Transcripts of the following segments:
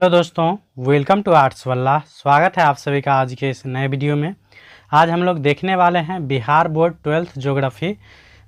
Hello दोस्तों, welcome to arts वल्ला। स्वागत है आप सभी का आज के इस नए वीडियो में। आज हम लोग देखने वाले हैं बिहार बोर्ड 12th ज्योग्राफी,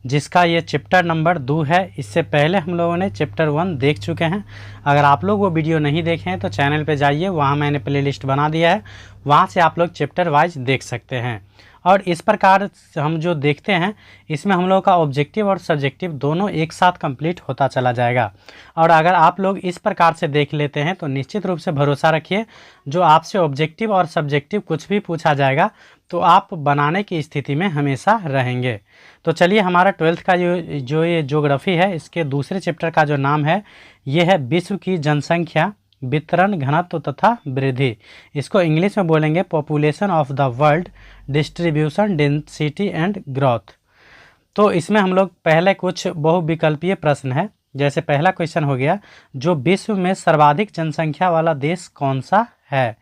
जिसका ये चैप्टर नंबर 2 है। इससे पहले हम लोगों ने चैप्टर 1 देख चुके हैं। अगर आप लोग वो वीडियो नहीं देखे हैं तो चैनल पे जाइए, वहाँ मैंने प्लेलिस्ट बना दिया है, वहाँ से आप लोग चैप्टर वाइज देख सकते हैं। और इस प्रकार हम जो देखते हैं इसमें हम लोग का ऑब्जेक्टिव और सब्जेक्टिव दोनों एक साथ कंप्लीट होता चला जाएगा। और अगर आप लोग इस प्रकार से देख लेते हैं तो निश्चित रूप से भरोसा रखिए, जो आपसे ऑब्जेक्टिव और सब्जेक्टिव कुछ भी पूछा जाएगा तो आप बनाने की स्थिति में हमेशा रहेंगे। तो चलिए, हमारा 12th का जो ये ज्योग्राफी है, इसके दूसरे चैप्टर का जो नाम है ये है विश्व की जनसंख्या, वितरण, घनत्व तथा वृद्धि। इसको इंग्लिश में बोलेंगे population of the world, distribution, density and growth. तो इसमें हम लोग पहले कुछ बहुविकल्पीय प्रश्न है। जैसे पहला क्वेश्चन हो गया, जो विश्व में सर्वाधिक जनसंख्या वाला देश कौन सा है।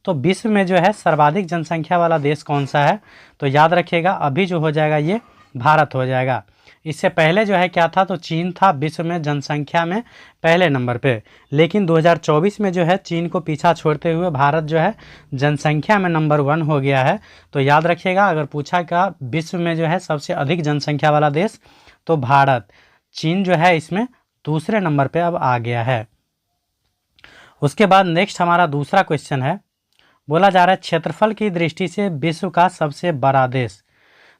तो विश्व में जो है सर्वाधिक जनसंख्या वाला देश कौन सा है, तो याद रखिएगा अभी जो हो जाएगा ये भारत हो जाएगा। इससे पहले जो है क्या था, तो चीन था विश्व में जनसंख्या में पहले नंबर पे। लेकिन 2024 में जो है चीन को पीछा छोड़ते हुए भारत जो है जनसंख्या में नंबर 1 हो गया है। तो याद रखिएगा, अगर पूछा क्या विश्व में जो है सबसे अधिक जनसंख्या वाला देश, तो भारत। चीन जो है इसमें दूसरे नंबर पे अब आ गया है। उसके बाद नेक्स्ट हमारा दूसरा क्वेश्चन है, बोला जा रहा है क्षेत्रफल की दृष्टि से विश्व का सबसे बड़ा देश।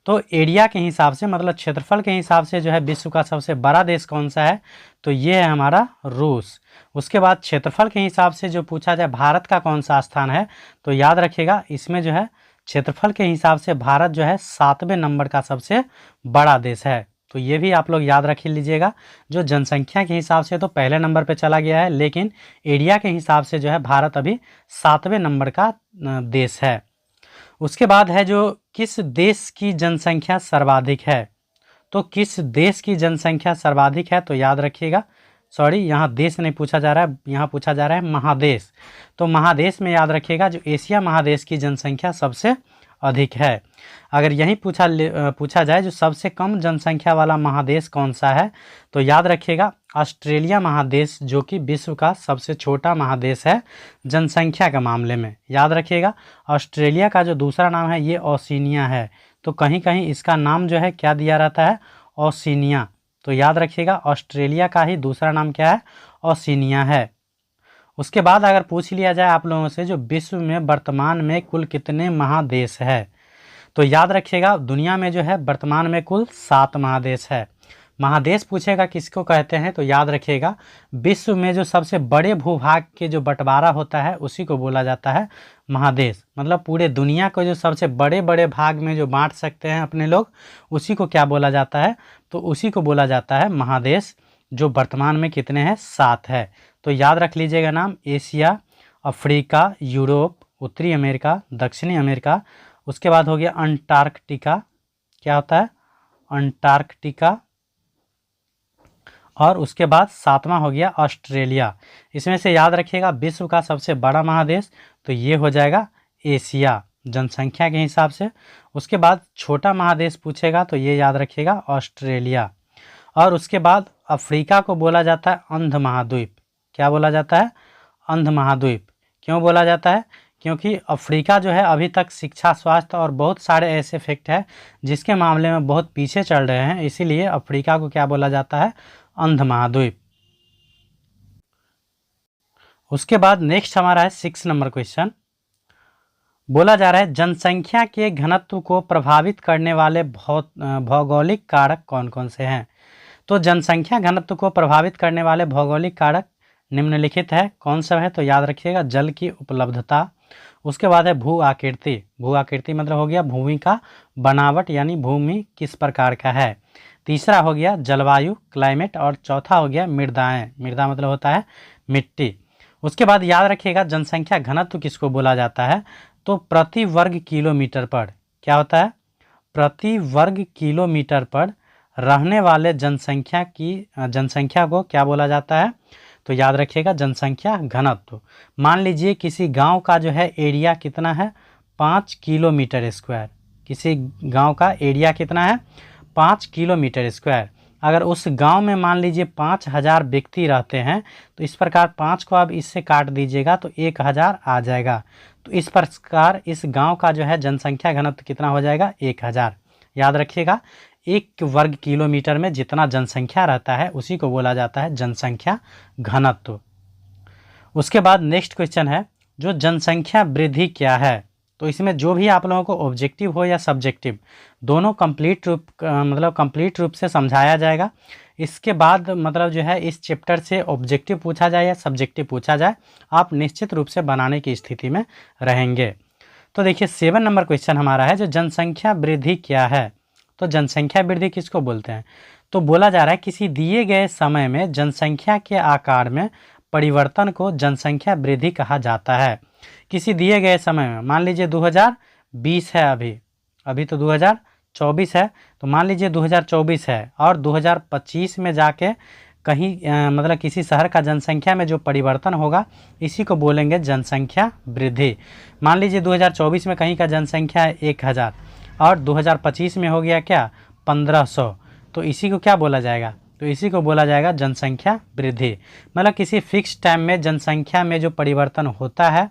तो एरिया के हिसाब से, मतलब क्षेत्रफल के हिसाब से जो है विश्व का सबसे बड़ा देश कौन सा है, तो ये है हमारा रूस। उसके बाद क्षेत्रफल के हिसाब से जो पूछा जाए भारत का कौन सा स्थान है, तो याद रखिएगा इसमें जो है क्षेत्रफल के हिसाब से भारत जो है 7वें नंबर का सबसे बड़ा देश है। तो ये भी आप लोग याद रख लीजिएगा। जो जनसंख्या के हिसाब से तो पहले नंबर पे चला गया है, लेकिन एरिया के हिसाब से जो है भारत अभी 7वें नंबर का देश है। उसके बाद है जो किस देश की जनसंख्या सर्वाधिक है। तो किस देश की जनसंख्या सर्वाधिक है, तो याद रखिएगा, सॉरी यहाँ देश नहीं पूछा जा रहा है, यहाँ पूछा जा रहा है महादेश। तो महादेश में याद रखिएगा जो एशिया महादेश की जनसंख्या सबसे अधिक है। अगर यही पूछा जाए जो सबसे कम जनसंख्या वाला महादेश कौन सा है, तो याद रखिएगा ऑस्ट्रेलिया महादेश, जो कि विश्व का सबसे छोटा महादेश है जनसंख्या के मामले में। याद रखिएगा ऑस्ट्रेलिया का जो दूसरा नाम है ये ओशिनिया है। तो कहीं कहीं इसका नाम जो है क्या दिया रहता है, ओशिनिया। तो याद रखिएगा ऑस्ट्रेलिया का ही दूसरा नाम क्या है, ओशिनिया है। उसके बाद अगर पूछ लिया जाए आप लोगों से जो विश्व में वर्तमान में कुल कितने महादेश है, तो याद रखिएगा दुनिया में जो है वर्तमान में कुल 7 महादेश है। महादेश पूछेगा किसको कहते हैं, तो याद रखिएगा विश्व में जो सबसे बड़े भूभाग के जो बंटवारा होता है उसी को बोला जाता है महादेश। मतलब पूरे दुनिया को जो सबसे बड़े बड़े भाग में जो बांट सकते हैं अपने लोग, उसी को क्या बोला जाता है, तो उसी को बोला जाता है महादेश, जो वर्तमान में कितने हैं, 7 है। तो याद रख लीजिएगा नाम, एशिया, अफ्रीका, यूरोप, उत्तरी अमेरिका, दक्षिणी अमेरिका। उसके बाद हो गया अंटार्कटिका, क्या होता है, अंटार्कटिका। और उसके बाद 7वां हो गया ऑस्ट्रेलिया। इसमें से याद रखिएगा विश्व का सबसे बड़ा महादेश तो ये हो जाएगा एशिया जनसंख्या के हिसाब से। उसके बाद छोटा महादेश पूछेगा तो ये याद रखिएगा ऑस्ट्रेलिया। और उसके बाद अफ्रीका को बोला जाता है अंध महाद्वीप। क्या बोला जाता है, अंध महाद्वीप। क्यों बोला जाता है, क्योंकि अफ्रीका जो है अभी तक शिक्षा, स्वास्थ्य और बहुत सारे ऐसे फैक्ट हैं जिसके मामले में बहुत पीछे चल रहे हैं, इसीलिए अफ्रीका को क्या बोला जाता है, अंध महाद्वीप। उसके बाद नेक्स्ट हमारा है 6 नंबर क्वेश्चन। बोला जा रहा है जनसंख्या के घनत्व को प्रभावित करने वाले भौगोलिक कारक कौन कौन से हैं। तो जनसंख्या घनत्व को प्रभावित करने वाले भौगोलिक कारक निम्नलिखित है, कौन सा है, तो याद रखिएगा जल की उपलब्धता। उसके बाद है भू आकृति। भू आकृति मतलब हो गया भूमि का बनावट, यानी भूमि किस प्रकार का है। तीसरा हो गया जलवायु, क्लाइमेट। और चौथा हो गया मृदाएं। मृदा मतलब होता है मिट्टी। उसके बाद याद रखिएगा जनसंख्या घनत्व किसको बोला जाता है, तो प्रति वर्ग किलोमीटर पर, क्या होता है, प्रति वर्ग किलोमीटर पर रहने वाले जनसंख्या को क्या बोला जाता है, तो याद रखिएगा जनसंख्या घनत्व। मान लीजिए किसी गांव का जो है एरिया कितना है, 5 किलोमीटर स्क्वायर। किसी गांव का एरिया कितना है, 5 किलोमीटर स्क्वायर। अगर उस गांव में मान लीजिए 5,000 व्यक्ति रहते हैं तो इस प्रकार 5 को आप इससे काट दीजिएगा तो 1,000 आ जाएगा। तो इस प्रकार इस गांव का जो है जनसंख्या घनत्व कितना हो जाएगा, 1,000। याद रखिएगा, 1 वर्ग किलोमीटर में जितना जनसंख्या रहता है उसी को बोला जाता है जनसंख्या घनत्व। उसके बाद नेक्स्ट क्वेश्चन है जो जनसंख्या वृद्धि क्या है। तो इसमें जो भी आप लोगों को ऑब्जेक्टिव हो या सब्जेक्टिव दोनों कंप्लीट रूप से समझाया जाएगा। इसके बाद मतलब जो है इस चैप्टर से ऑब्जेक्टिव पूछा जाए या सब्जेक्टिव पूछा जाए, आप निश्चित रूप से बनाने की स्थिति में रहेंगे। तो देखिए 7 नंबर क्वेश्चन हमारा है जो जनसंख्या वृद्धि क्या है। तो जनसंख्या वृद्धि किसको बोलते हैं, तो बोला जा रहा है किसी दिए गए समय में जनसंख्या के आकार में परिवर्तन को जनसंख्या वृद्धि कहा जाता है। किसी दिए गए समय में, मान लीजिए 2020 है, अभी तो 2024 है, तो मान लीजिए 2024 है और 2025 में जाके कहीं मतलब किसी शहर का जनसंख्या में जो परिवर्तन होगा इसी को बोलेंगे जनसंख्या वृद्धि। मान लीजिए 2024 में कहीं का जनसंख्या है 1,000 और 2025 में हो गया क्या 1,500, तो इसी को क्या बोला जाएगा, तो इसी को बोला जाएगा जनसंख्या वृद्धि। मतलब किसी फिक्स टाइम में जनसंख्या में जो परिवर्तन होता है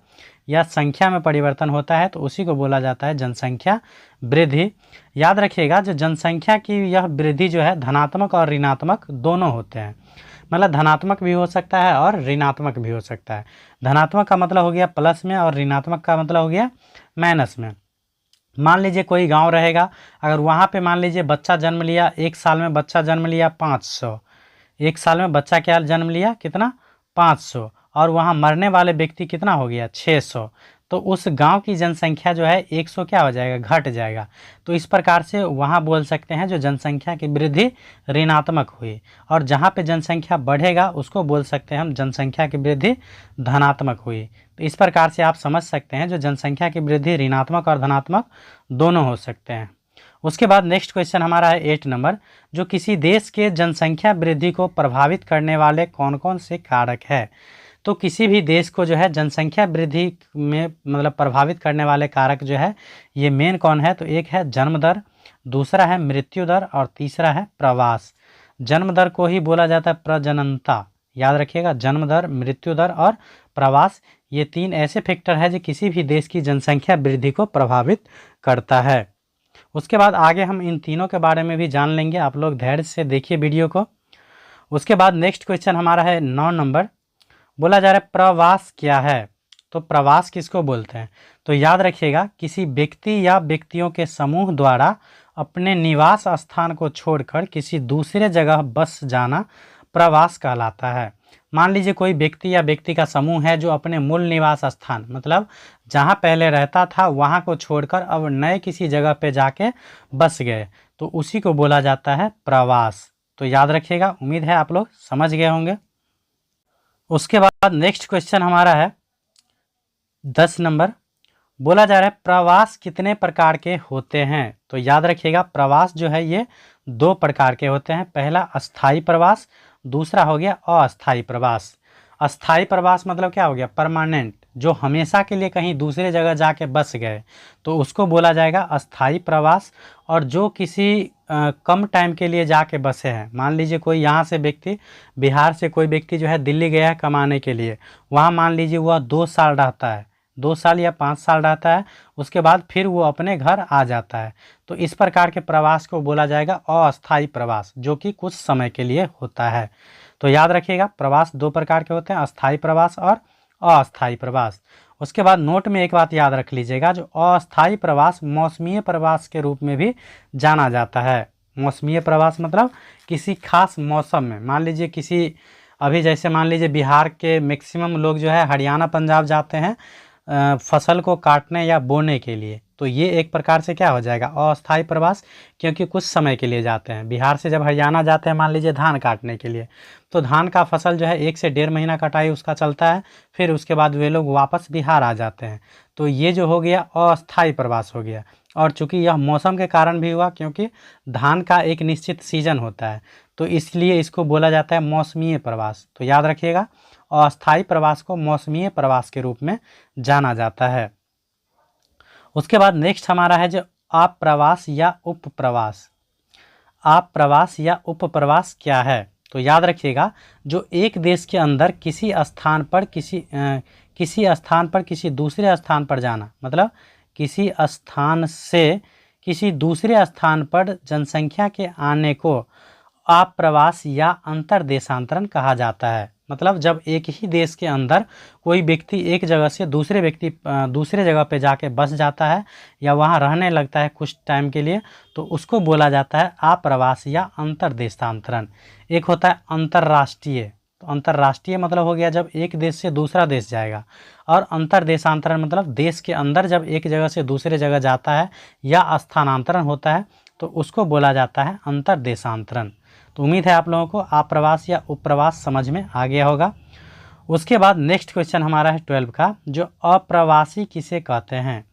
या संख्या में परिवर्तन होता है तो उसी को बोला जाता है जनसंख्या वृद्धि। याद रखिएगा जो जनसंख्या की यह वृद्धि जो है धनात्मक और ऋणात्मक दोनों होते हैं। मतलब धनात्मक भी हो सकता है और ऋणात्मक भी हो सकता है। धनात्मक का मतलब हो गया प्लस में और ऋणात्मक का मतलब हो गया माइनस में। मान लीजिए कोई गांव रहेगा, अगर वहाँ पे मान लीजिए बच्चा जन्म लिया, 1 साल में बच्चा जन्म लिया 500, 1 साल में बच्चा क्या जन्म लिया कितना 500, और वहाँ मरने वाले व्यक्ति कितना हो गया 600, तो उस गांव की जनसंख्या जो है 100 क्या हो जाएगा, घट जाएगा। तो इस प्रकार से वहाँ बोल सकते हैं जो जनसंख्या की वृद्धि ऋणात्मक हुई, और जहाँ पे जनसंख्या बढ़ेगा उसको बोल सकते हैं हम जनसंख्या की वृद्धि धनात्मक हुई। तो इस प्रकार से आप समझ सकते हैं जो जनसंख्या की वृद्धि ऋणात्मक और धनात्मक दोनों हो सकते हैं। उसके बाद नेक्स्ट क्वेश्चन हमारा है 8 नंबर, जो किसी देश के जनसंख्या वृद्धि को प्रभावित करने वाले कौन कौन से कारक है। तो किसी भी देश को जो है जनसंख्या वृद्धि में मतलब प्रभावित करने वाले कारक जो है ये मेन कौन है, तो एक है जन्म दर, दूसरा है मृत्यु दर और तीसरा है प्रवास। जन्म दर को ही बोला जाता है प्रजननता। याद रखिएगा, जन्म दर, मृत्यु दर और प्रवास, ये 3 ऐसे फैक्टर है जो किसी भी देश की जनसंख्या वृद्धि को प्रभावित करता है। उसके बाद आगे हम इन तीनों के बारे में भी जान लेंगे, आप लोग धैर्य से देखिए वीडियो को। उसके बाद नेक्स्ट क्वेश्चन हमारा है 9 नंबर, बोला जा रहा है प्रवास क्या है। तो प्रवास किसको बोलते हैं, तो याद रखिएगा किसी व्यक्ति या व्यक्तियों के समूह द्वारा अपने निवास स्थान को छोड़कर किसी दूसरे जगह बस जाना प्रवास कहलाता है। मान लीजिए कोई व्यक्ति या व्यक्ति का समूह है जो अपने मूल निवास स्थान मतलब जहाँ पहले रहता था वहाँ को छोड़कर अब नए किसी जगह पे जाके बस गए, तो उसी को बोला जाता है प्रवास। तो याद रखिएगा, उम्मीद है आप लोग समझ गए होंगे। उसके बाद नेक्स्ट क्वेश्चन हमारा है 10 नंबर, बोला जा रहा है प्रवास कितने प्रकार के होते हैं। तो याद रखिएगा प्रवास जो है ये 2 प्रकार के होते हैं। पहला अस्थाई प्रवास, दूसरा हो गया अस्थाई प्रवास। अस्थाई प्रवास मतलब क्या हो गया, परमानेंट, जो हमेशा के लिए कहीं दूसरे जगह जाके बस गए तो उसको बोला जाएगा अस्थाई प्रवास। और जो किसी कम टाइम के लिए जाके बसे हैं, मान लीजिए कोई यहाँ से व्यक्ति, बिहार से कोई व्यक्ति जो है दिल्ली गया है कमाने के लिए, वहाँ मान लीजिए वह 2 साल रहता है, 2 साल या 5 साल रहता है, उसके बाद फिर वो अपने घर आ जाता है। तो इस प्रकार के प्रवास को बोला जाएगा अस्थाई प्रवास, जो कि कुछ समय के लिए होता है। तो याद रखिएगा प्रवास 2 प्रकार के होते हैं, अस्थाई प्रवास और अस्थाई प्रवास। उसके बाद नोट में एक बात याद रख लीजिएगा, जो अस्थाई प्रवास मौसमीय प्रवास के रूप में भी जाना जाता है। मौसमीय प्रवास मतलब किसी खास मौसम में, मान लीजिए किसी अभी जैसे मान लीजिए बिहार के मैक्सिमम लोग जो है हरियाणा पंजाब जाते हैं फसल को काटने या बोने के लिए, तो ये एक प्रकार से क्या हो जाएगा अस्थाई प्रवास, क्योंकि कुछ समय के लिए जाते हैं। बिहार से जब हरियाणा जाते हैं मान लीजिए धान काटने के लिए, तो धान का फसल जो है 1 से 1.5 महीना कटाई उसका चलता है, फिर उसके बाद वे लोग वापस बिहार आ जाते हैं। तो ये जो हो गया अस्थाई प्रवास हो गया। और चूँकि यह मौसम के कारण भी हुआ, क्योंकि धान का एक निश्चित सीजन होता है, तो इसलिए इसको बोला जाता है मौसमीय प्रवास। तो याद रखिएगा अस्थाई प्रवास को मौसमीय प्रवास के रूप में जाना जाता है। उसके बाद नेक्स्ट हमारा है जो अप्रवास या उपप्रवास। आप्रवास या उपप्रवास क्या है? तो याद रखिएगा, जो एक देश के अंदर किसी स्थान पर किसी दूसरे स्थान पर जाना, मतलब किसी स्थान से किसी दूसरे स्थान पर जनसंख्या के आने को आप्रवास या अंतर्देशांतरण कहा जाता है। मतलब जब एक ही देश के अंदर कोई व्यक्ति एक जगह से दूसरे जगह पे जाके बस जाता है या वहाँ रहने लगता है कुछ टाइम के लिए, तो उसको बोला जाता है आप्रवास या अंतर्देशांतरण। एक होता है अंतर्राष्ट्रीय, तो अंतर्राष्ट्रीय मतलब हो गया जब एक देश से दूसरा देश जाएगा, और अंतर्देशांतरण मतलब देश के अंदर जब एक जगह से दूसरे जगह जाता है या स्थानांतरण होता है तो उसको बोला जाता है अंतर्देशांतरण। तो उम्मीद है आप लोगों को आप्रवास या उपप्रवास समझ में आ गया होगा। उसके बाद नेक्स्ट क्वेश्चन हमारा है 12 का, जो अप्रवासी किसे कहते हैं?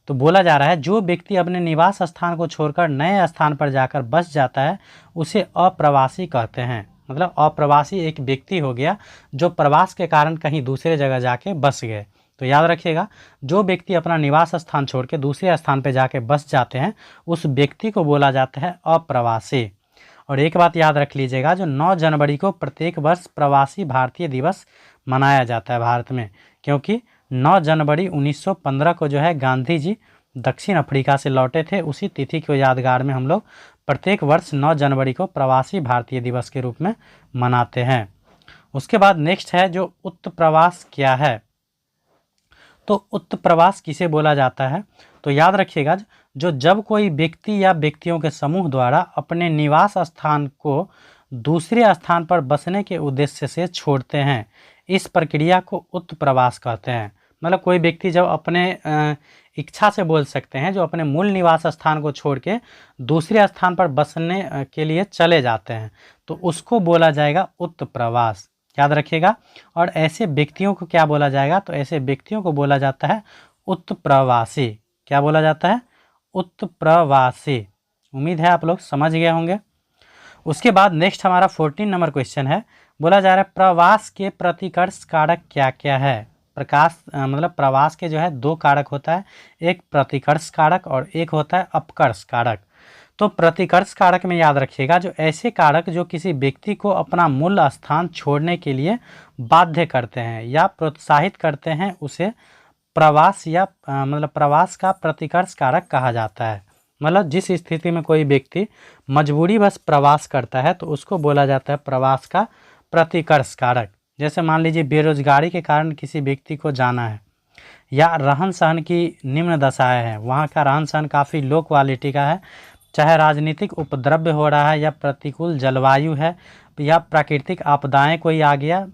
तो बोला जा रहा है जो व्यक्ति अपने निवास स्थान को छोड़कर नए स्थान पर जाकर बस जाता है उसे अप्रवासी कहते हैं। मतलब अप्रवासी एक व्यक्ति हो गया जो प्रवास के कारण कहीं दूसरे जगह जाके बस गए। तो याद रखिएगा, जो व्यक्ति अपना निवास स्थान छोड़ के दूसरे स्थान पर जाके बस जाते हैं उस व्यक्ति को बोला जाता है अप्रवासी। और एक बात याद रख लीजिएगा, जो 9 जनवरी को प्रत्येक वर्ष प्रवासी भारतीय दिवस मनाया जाता है भारत में, क्योंकि 9 जनवरी 1915 को जो है गांधी जी दक्षिण अफ्रीका से लौटे थे। उसी तिथि को यादगार में हम लोग प्रत्येक वर्ष 9 जनवरी को प्रवासी भारतीय दिवस के रूप में मनाते हैं। उसके बाद नेक्स्ट है जो उत्प्रवास क्या है? तो उत्प्रवास किसे बोला जाता है? तो याद रखिएगा, जो जब कोई व्यक्ति या व्यक्तियों के समूह द्वारा अपने निवास स्थान को दूसरे स्थान पर बसने के उद्देश्य से छोड़ते हैं, इस प्रक्रिया को उत्प्रवास कहते हैं। मतलब कोई व्यक्ति जब अपने इच्छा से बोल सकते हैं, जो अपने मूल निवास स्थान को छोड़ के दूसरे स्थान पर बसने के लिए चले जाते हैं, तो उसको बोला जाएगा उत्प्रवास। याद रखिएगा। और ऐसे व्यक्तियों को क्या बोला जाएगा? तो ऐसे व्यक्तियों को बोला जाता है उत्प्रवासी। क्या बोला जाता है? उत्प्रवासी। उम्मीद है आप लोग समझ गए होंगे। उसके बाद नेक्स्ट हमारा 14 नंबर क्वेश्चन है। बोला जा रहा है प्रवास के प्रतिकर्ष कारक क्या क्या है? मतलब प्रवास के जो है 2 कारक होता है, एक प्रतिकर्ष कारक और एक होता है अपकर्ष कारक। तो प्रतिकर्ष कारक में याद रखिएगा, जो ऐसे कारक जो किसी व्यक्ति को अपना मूल स्थान छोड़ने के लिए बाध्य करते हैं या प्रोत्साहित करते हैं, उसे प्रवास या मतलब प्रवास का प्रतिकर्ष कारक कहा जाता है। मतलब जिस स्थिति में कोई व्यक्ति मजबूरी बस प्रवास करता है तो उसको बोला जाता है प्रवास का प्रतिकर्ष कारक। जैसे मान लीजिए बेरोजगारी के कारण किसी व्यक्ति को जाना है, या रहन सहन की निम्न दशाएं हैं, वहाँ का रहन सहन काफ़ी लो क्वालिटी का है, चाहे राजनीतिक उपद्रव हो रहा है या प्रतिकूल जलवायु है या प्राकृतिक आपदाएं कोई आ गया,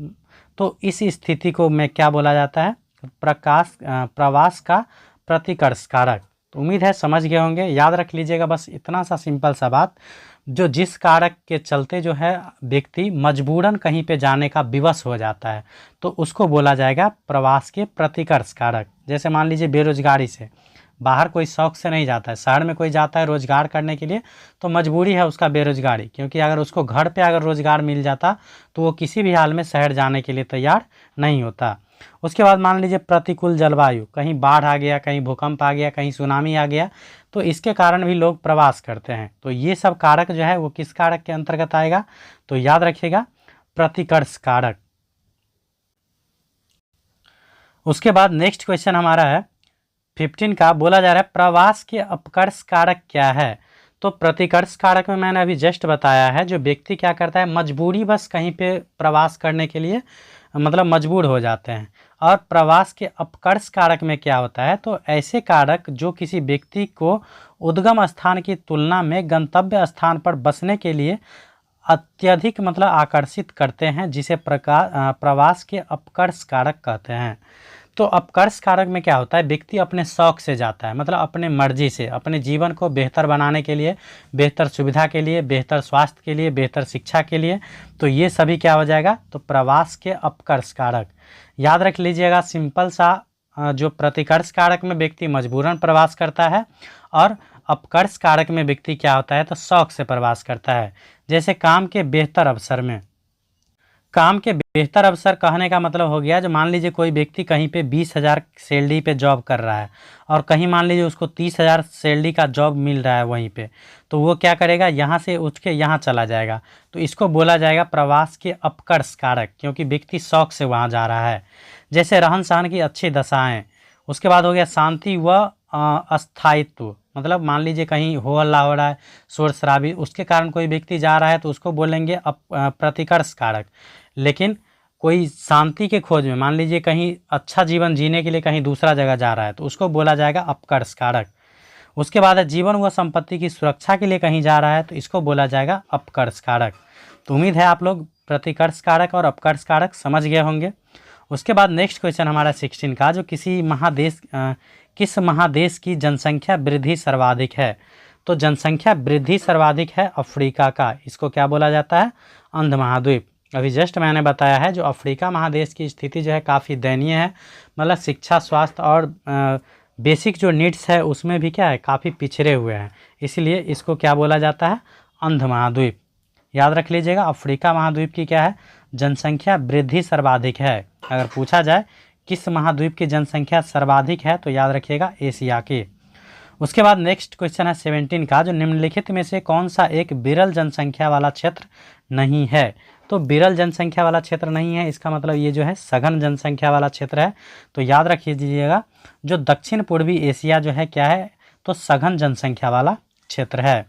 तो इस स्थिति को में क्या बोला जाता है? प्रवास का प्रतिकर्ष कारक। तो उम्मीद है समझ गए होंगे। याद रख लीजिएगा बस इतना सा सिंपल सा बात, जो जिस कारक के चलते जो है व्यक्ति मजबूरन कहीं पे जाने का विवश हो जाता है तो उसको बोला जाएगा प्रवास के प्रतिकर्ष कारक। जैसे मान लीजिए बेरोजगारी से बाहर कोई शौक से नहीं जाता है, शहर में कोई जाता है रोजगार करने के लिए तो मजबूरी है उसका बेरोजगारी, क्योंकि अगर उसको घर पे अगर रोजगार मिल जाता तो वो किसी भी हाल में शहर जाने के लिए तैयार नहीं होता। उसके बाद मान लीजिए प्रतिकूल जलवायु, कहीं बाढ़ आ गया, कहीं भूकंप आ गया, कहीं सुनामी आ गया, तो इसके कारण भी लोग प्रवास करते हैं। तो ये सब कारक जो है वो किस कारक के अंतर्गत आएगा? तो याद रखिएगा प्रतिकर्ष कारक। उसके बाद नेक्स्ट क्वेश्चन हमारा है 15 का। बोला जा रहा है प्रवास के अपकर्ष कारक क्या है? तो प्रतिकर्ष कारक में मैंने अभी जस्ट बताया है, जो व्यक्ति क्या करता है मजबूरी बस कहीं पे प्रवास करने के लिए मतलब मजबूर हो जाते हैं। और प्रवास के अपकर्ष कारक में क्या होता है? तो ऐसे कारक जो किसी व्यक्ति को उद्गम स्थान की तुलना में गंतव्य स्थान पर बसने के लिए अत्यधिक मतलब आकर्षित करते हैं, जिसे प्रवास के अपकर्ष कारक कहते हैं। तो अपकर्ष कारक में क्या होता है? व्यक्ति अपने शौक से जाता है, मतलब अपने मर्जी से, अपने जीवन को बेहतर बनाने के लिए, बेहतर सुविधा के लिए, बेहतर स्वास्थ्य के लिए, बेहतर शिक्षा के लिए, तो ये सभी क्या हो जाएगा? तो प्रवास के अपकर्ष कारक। याद रख लीजिएगा सिंपल सा, जो प्रतिकर्ष कारक में व्यक्ति मजबूरन प्रवास करता है और अपकर्ष कारक में व्यक्ति क्या होता है? तो शौक से प्रवास करता है। जैसे काम के बेहतर अवसर में, काम के बेहतर अवसर कहने का मतलब हो गया, जो मान लीजिए कोई व्यक्ति कहीं पे 20,000 सैलरी पे जॉब कर रहा है और कहीं मान लीजिए उसको 30,000 सैलरी का जॉब मिल रहा है वहीं पे, तो वो क्या करेगा, यहाँ से उठ के यहाँ चला जाएगा। तो इसको बोला जाएगा प्रवास के अपकर्ष कारक, क्योंकि व्यक्ति शौक से वहाँ जा रहा है। जैसे रहन सहन की अच्छी दशाएँ। उसके बाद हो गया शांति व अस्थायित्व, मतलब मान लीजिए कहीं हो हल्ला हो रहा है, शोर शराबी, उसके कारण कोई व्यक्ति जा रहा है तो उसको बोलेंगे प्रतिकर्ष कारक। लेकिन कोई शांति के खोज में, मान लीजिए कहीं अच्छा जीवन जीने के लिए कहीं दूसरा जगह जा रहा है तो उसको बोला जाएगा अपकर्ष कारक। उसके बाद है जीवन व संपत्ति की सुरक्षा के लिए कहीं जा रहा है तो इसको बोला जाएगा अपकर्ष कारक। तो उम्मीद है आप लोग प्रतिकर्ष कारक और अपकर्ष कारक समझ गए होंगे। उसके बाद नेक्स्ट क्वेश्चन हमारा 16 का, जो किस महादेश की जनसंख्या वृद्धि सर्वाधिक है। तो जनसंख्या वृद्धि सर्वाधिक है अफ्रीका का। इसको क्या बोला जाता है, अंध महाद्वीप। अभी जस्ट मैंने बताया है जो अफ्रीका महादेश की स्थिति जो है काफ़ी दयनीय है, मतलब शिक्षा, स्वास्थ्य और बेसिक जो नीड्स है उसमें भी क्या है, काफ़ी पिछड़े हुए हैं, इसलिए इसको क्या बोला जाता है, अंध महाद्वीप। याद रख लीजिएगा, अफ्रीका महाद्वीप की क्या है, जनसंख्या वृद्धि सर्वाधिक है। अगर पूछा जाए किस महाद्वीप की जनसंख्या सर्वाधिक है तो याद रखिएगा एशिया की। उसके बाद नेक्स्ट क्वेश्चन है 17 का, जो निम्नलिखित में से कौन सा एक विरल जनसंख्या वाला क्षेत्र नहीं है। तो विरल जनसंख्या वाला क्षेत्र नहीं है, इसका मतलब ये जो है सघन जनसंख्या वाला क्षेत्र है। तो याद रख लीजिएगा, जो दक्षिण पूर्वी एशिया जो है क्या है, तो सघन जनसंख्या वाला क्षेत्र है।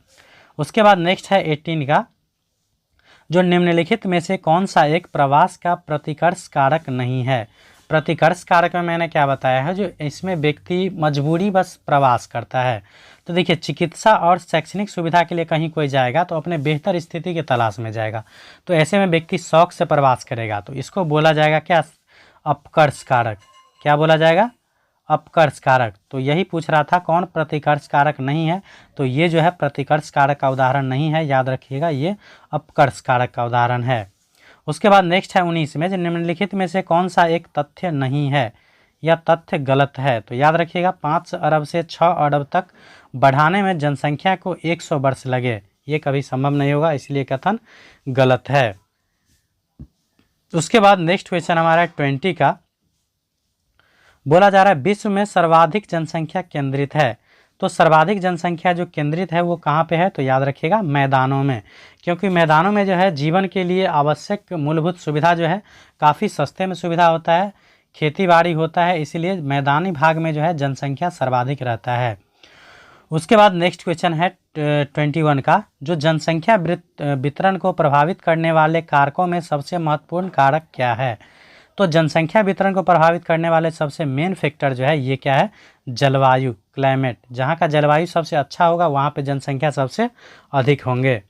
उसके बाद नेक्स्ट है 18 का, जो निम्नलिखित में से कौन सा एक प्रवास का प्रतिकर्ष कारक नहीं है। प्रतिकर्ष कारक में मैंने क्या बताया है, जो इसमें व्यक्ति मजबूरी बस प्रवास करता है। तो देखिए, चिकित्सा और शैक्षणिक सुविधा के लिए कहीं कोई जाएगा तो अपने बेहतर स्थिति की तलाश में जाएगा, तो ऐसे में व्यक्ति शौक से प्रवास करेगा, तो इसको बोला जाएगा क्या, अपकर्ष कारक। क्या बोला जाएगा, अपकर्ष कारक। तो यही पूछ रहा था कौन प्रतिकर्ष कारक नहीं है, तो ये जो है प्रतिकर्ष कारक का उदाहरण नहीं है, याद रखिएगा ये अपकर्ष कारक का उदाहरण है। उसके बाद नेक्स्ट है 19 में, जो निम्नलिखित में से कौन सा एक तथ्य नहीं है या तथ्य गलत है। तो याद रखिएगा, 5 अरब से 6 अरब तक बढ़ाने में जनसंख्या को 100 वर्ष लगे, ये कभी संभव नहीं होगा, इसलिए कथन गलत है। उसके बाद नेक्स्ट क्वेश्चन हमारा 20 का, बोला जा रहा है विश्व में सर्वाधिक जनसंख्या केंद्रित है। तो सर्वाधिक जनसंख्या जो केंद्रित है वो कहाँ पे है, तो याद रखिएगा मैदानों में, क्योंकि मैदानों में जो है जीवन के लिए आवश्यक मूलभूत सुविधा जो है काफ़ी सस्ते में सुविधा होता है, खेती बाड़ी होता है, इसीलिए मैदानी भाग में जो है जनसंख्या सर्वाधिक रहता है। उसके बाद नेक्स्ट क्वेश्चन है 21 का, जो जनसंख्या वितरण को प्रभावित करने वाले कारकों में सबसे महत्वपूर्ण कारक क्या है। तो जनसंख्या वितरण को प्रभावित करने वाले सबसे मेन फैक्टर जो है ये क्या है, जलवायु, क्लाइमेट। जहाँ का जलवायु सबसे अच्छा होगा वहाँ पे जनसंख्या सबसे अधिक होंगे।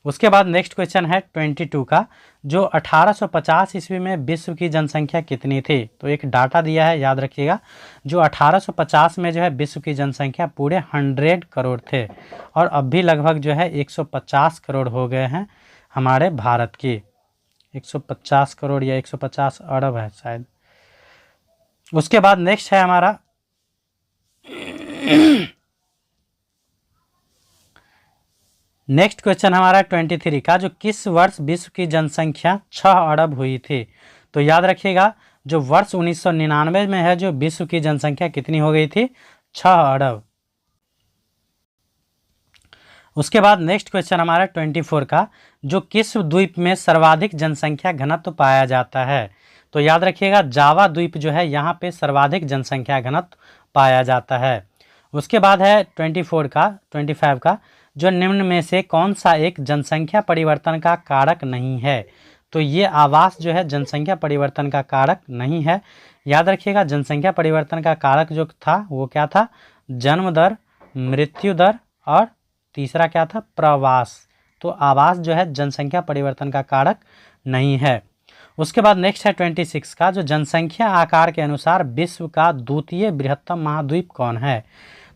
उसके बाद नेक्स्ट क्वेश्चन है 22 का, जो 1850 ईस्वी में विश्व की जनसंख्या कितनी थी। तो एक डाटा दिया है, याद रखिएगा, जो 1850 में जो है विश्व की जनसंख्या पूरे 100 करोड़ थे, और अब भी लगभग जो है 150 करोड़ हो गए हैं हमारे भारत की। 150 करोड़ या 150 अरब है शायद। उसके बाद नेक्स्ट है हमारा नेक्स्ट क्वेश्चन हमारा 23 का, जो किस वर्ष विश्व की जनसंख्या 6 अरब हुई थी। तो याद रखिएगा, जो वर्ष 1999 में है, जो विश्व की जनसंख्या कितनी हो गई थी, 6 अरब। उसके बाद नेक्स्ट क्वेश्चन हमारा 24 का, जो किस द्वीप में सर्वाधिक जनसंख्या घनत्व पाया जाता है। तो याद रखिएगा, जावा द्वीप जो है यहाँ पे सर्वाधिक जनसंख्या घनत्व पाया जाता है। उसके बाद है 25 का, जो निम्न में से कौन सा एक जनसंख्या परिवर्तन का कारक नहीं है। तो ये आवास जो है जनसंख्या परिवर्तन का कारक नहीं है। याद रखिएगा, जनसंख्या परिवर्तन का कारक जो था वो क्या था, जन्म दर, मृत्यु दर, और तीसरा क्या था, प्रवास। तो आवास जो है जनसंख्या परिवर्तन का कारक नहीं है। उसके बाद नेक्स्ट है 26 का, जो जनसंख्या आकार के अनुसार विश्व का द्वितीय बृहत्तम महाद्वीप कौन है।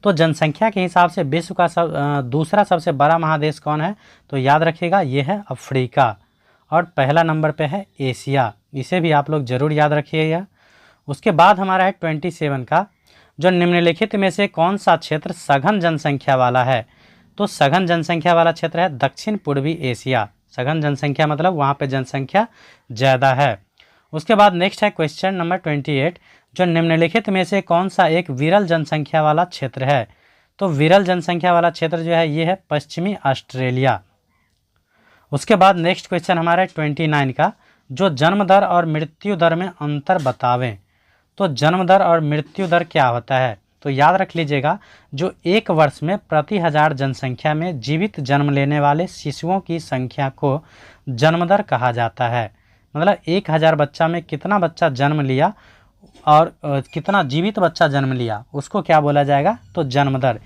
तो जनसंख्या के हिसाब से विश्व का दूसरा सबसे बड़ा महादेश कौन है। तो याद रखिएगा, ये है अफ्रीका, और पहला नंबर पे है एशिया। इसे भी आप लोग जरूर याद रखिएगा। उसके बाद हमारा है 27 का, जो निम्नलिखित में से कौन सा क्षेत्र सघन जनसंख्या वाला है। तो सघन जनसंख्या वाला क्षेत्र है दक्षिण पूर्वी एशिया। सघन जनसंख्या मतलब वहाँ पे जनसंख्या ज़्यादा है। उसके बाद नेक्स्ट है क्वेश्चन नंबर 28, जो निम्नलिखित में से कौन सा एक विरल जनसंख्या वाला क्षेत्र है। तो विरल जनसंख्या वाला क्षेत्र जो है ये है पश्चिमी ऑस्ट्रेलिया। उसके बाद नेक्स्ट क्वेश्चन हमारा 29 का, जो जन्म दर और मृत्यु दर में अंतर बतावें। तो जन्म दर और मृत्यु दर क्या होता है, तो याद रख लीजिएगा, जो एक वर्ष में प्रति 1000 जनसंख्या में जीवित जन्म लेने वाले शिशुओं की संख्या को जन्म दर कहा जाता है। मतलब 1000 बच्चा में कितना बच्चा जन्म लिया और कितना जीवित बच्चा जन्म लिया, उसको क्या बोला जाएगा, तो जन्म दर।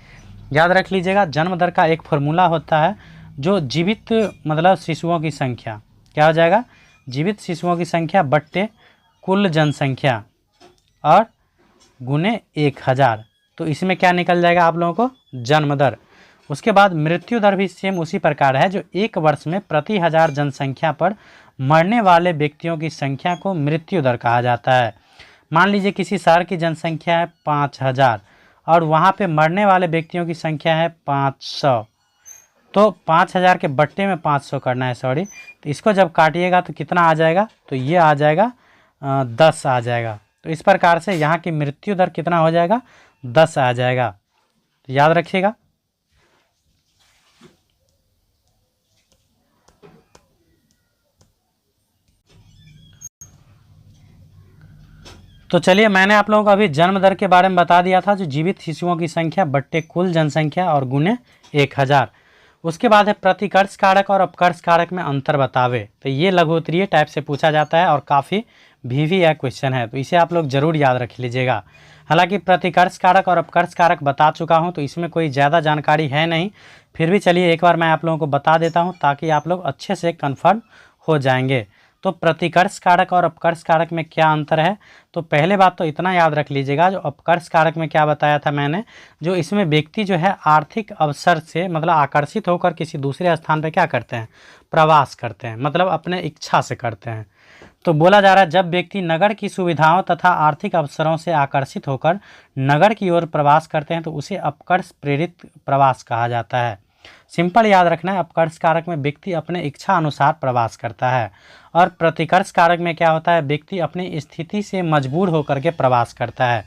याद रख लीजिएगा, जन्म दर का एक फॉर्मूला होता है, जो जीवित मतलब शिशुओं की संख्या क्या हो जाएगा, जीवित शिशुओं की संख्या बट्टे कुल जनसंख्या और गुने 1000। तो इसमें क्या निकल जाएगा आप लोगों को, जन्म दर। उसके बाद मृत्यु दर भी सेम उसी प्रकार है, जो एक वर्ष में प्रति 1000 जनसंख्या पर मरने वाले व्यक्तियों की संख्या को मृत्यु दर कहा जाता है। मान लीजिए किसी शहर की जनसंख्या है 5000 और वहाँ पे मरने वाले व्यक्तियों की संख्या है 500, तो 5000 के बट्टे में 500 करना है, सॉरी। तो इसको जब काटिएगा तो कितना आ जाएगा, तो ये आ जाएगा 10 आ जाएगा। तो इस प्रकार से यहाँ की मृत्यु दर कितना हो जाएगा, 10 आ जाएगा। तो याद रखिएगा। तो चलिए, मैंने आप लोगों को अभी जन्म दर के बारे में बता दिया था, जो जीवित शिशुओं की संख्या बट्टे कुल जनसंख्या और गुने 1000। उसके बाद है प्रतिकर्ष कारक और अपकर्ष कारक में अंतर बतावे। तो ये लघुत्तरीय टाइप से पूछा जाता है और काफ़ी VVI क्वेश्चन है, तो इसे आप लोग जरूर याद रख लीजिएगा। हालांकि प्रतिकर्ष कारक और अपकर्ष कारक बता चुका हूं, तो इसमें कोई ज़्यादा जानकारी है नहीं, फिर भी चलिए एक बार मैं आप लोगों को बता देता हूं ताकि आप लोग अच्छे से कन्फर्म हो जाएंगे। तो प्रतिकर्ष कारक और अपकर्ष कारक में क्या अंतर है, तो पहले बात तो इतना याद रख लीजिएगा, जो अपकर्ष कारक में क्या बताया था मैंने, जो इसमें व्यक्ति जो है आर्थिक अवसर से मतलब आकर्षित होकर किसी दूसरे स्थान पर क्या करते हैं, प्रवास करते हैं, मतलब अपने इच्छा से करते हैं। तो बोला जा रहा है, जब व्यक्ति नगर की सुविधाओं तथा आर्थिक अवसरों से आकर्षित होकर नगर की ओर प्रवास करते हैं तो उसे अपकर्ष प्रेरित प्रवास कहा जाता है। सिंपल याद रखना है, अपकर्ष कारक में व्यक्ति अपने इच्छा अनुसार प्रवास करता है और प्रतिकर्ष कारक में क्या होता है, व्यक्ति अपनी स्थिति से मजबूर होकर के प्रवास करता है।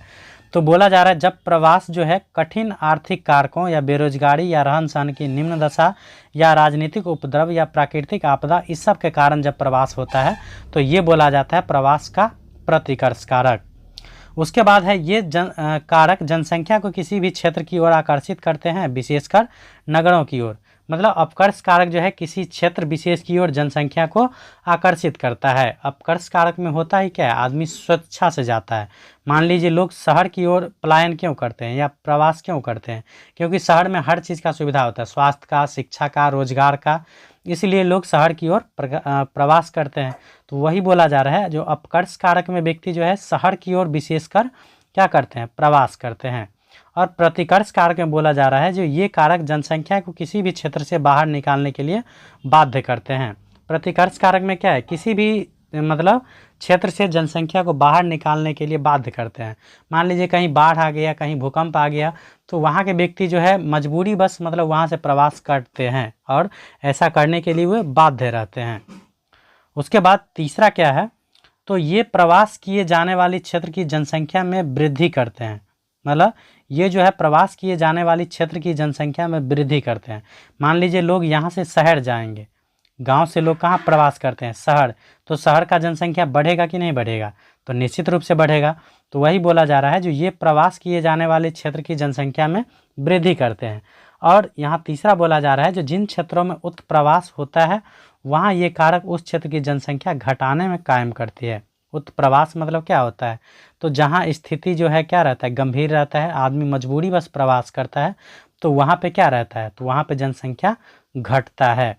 तो बोला जा रहा है, जब प्रवास जो है कठिन आर्थिक कारकों या बेरोजगारी या रहन सहन की निम्न दशा या राजनीतिक उपद्रव या प्राकृतिक आपदा, इस सब के कारण जब प्रवास होता है तो ये बोला जाता है प्रवास का प्रतिकर्ष कारक। उसके बाद है ये कारक जनसंख्या को किसी भी क्षेत्र की ओर आकर्षित करते हैं, विशेषकर नगरों की ओर। मतलब अपकर्ष कारक जो है किसी क्षेत्र विशेष की ओर जनसंख्या को आकर्षित करता है। अपकर्ष कारक में होता ही क्या है, आदमी स्वेच्छा से जाता है। मान लीजिए लोग शहर की ओर पलायन क्यों करते हैं या प्रवास क्यों करते हैं, क्योंकि शहर में हर चीज़ का सुविधा होता है, स्वास्थ्य का, शिक्षा का, रोजगार का, इसलिए लोग शहर की ओर प्रवास करते हैं। तो वही बोला जा रहा है, जो अपकर्ष कारक में व्यक्ति जो है शहर की ओर विशेषकर क्या करते हैं, प्रवास करते हैं। और प्रतिकर्ष कारक में बोला जा रहा है, जो ये कारक जनसंख्या को किसी भी क्षेत्र से बाहर निकालने के लिए बाध्य करते हैं। प्रतिकर्ष कारक में क्या है, किसी भी मतलब क्षेत्र से जनसंख्या को बाहर निकालने के लिए बाध्य करते हैं। मान लीजिए कहीं बाढ़ आ गया, कहीं भूकंप आ गया, तो वहाँ के व्यक्ति जो है मजबूरी बस मतलब वहाँ से प्रवास करते हैं और ऐसा करने के लिए वे बाध्य रहते हैं। उसके बाद तीसरा क्या है, तो ये प्रवास किए जाने वाली क्षेत्र की जनसंख्या में वृद्धि करते हैं। मतलब ये जो है प्रवास किए जाने वाली क्षेत्र की जनसंख्या में वृद्धि करते हैं। मान लीजिए लोग यहाँ से शहर जाएंगे, गांव से लोग कहाँ प्रवास करते हैं, शहर, तो शहर का जनसंख्या बढ़ेगा कि नहीं बढ़ेगा, तो निश्चित रूप से बढ़ेगा। तो वही बोला जा रहा है, जो ये प्रवास किए जाने वाले क्षेत्र की जनसंख्या में वृद्धि करते हैं। और यहाँ तीसरा बोला जा रहा है, जो जिन क्षेत्रों में उत्प्रवास होता है वहाँ ये कारक उस क्षेत्र की जनसंख्या घटाने में कायम करती है। उत्प्रवास मतलब क्या होता है, तो जहाँ स्थिति जो है क्या रहता है, गंभीर रहता है, आदमी मजबूरी बस प्रवास करता है, तो वहाँ पे क्या रहता है, तो वहाँ पे जनसंख्या घटता है।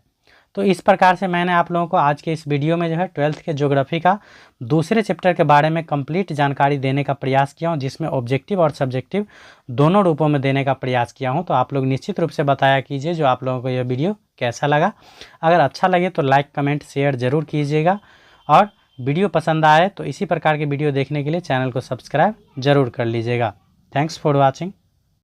तो इस प्रकार से मैंने आप लोगों को आज के इस वीडियो में जो है 12th के ज्योग्राफी का दूसरे चैप्टर के बारे में कंप्लीट जानकारी देने का प्रयास किया हूँ, जिसमें ऑब्जेक्टिव और सब्जेक्टिव दोनों रूपों में देने का प्रयास किया हूँ। तो आप लोग निश्चित रूप से बताया कीजिए जो आप लोगों को यह वीडियो कैसा लगा। अगर अच्छा लगे तो लाइक, कमेंट, शेयर ज़रूर कीजिएगा और वीडियो पसंद आए तो इसी प्रकार के वीडियो देखने के लिए चैनल को सब्सक्राइब ज़रूर कर लीजिएगा। Thanks for watching.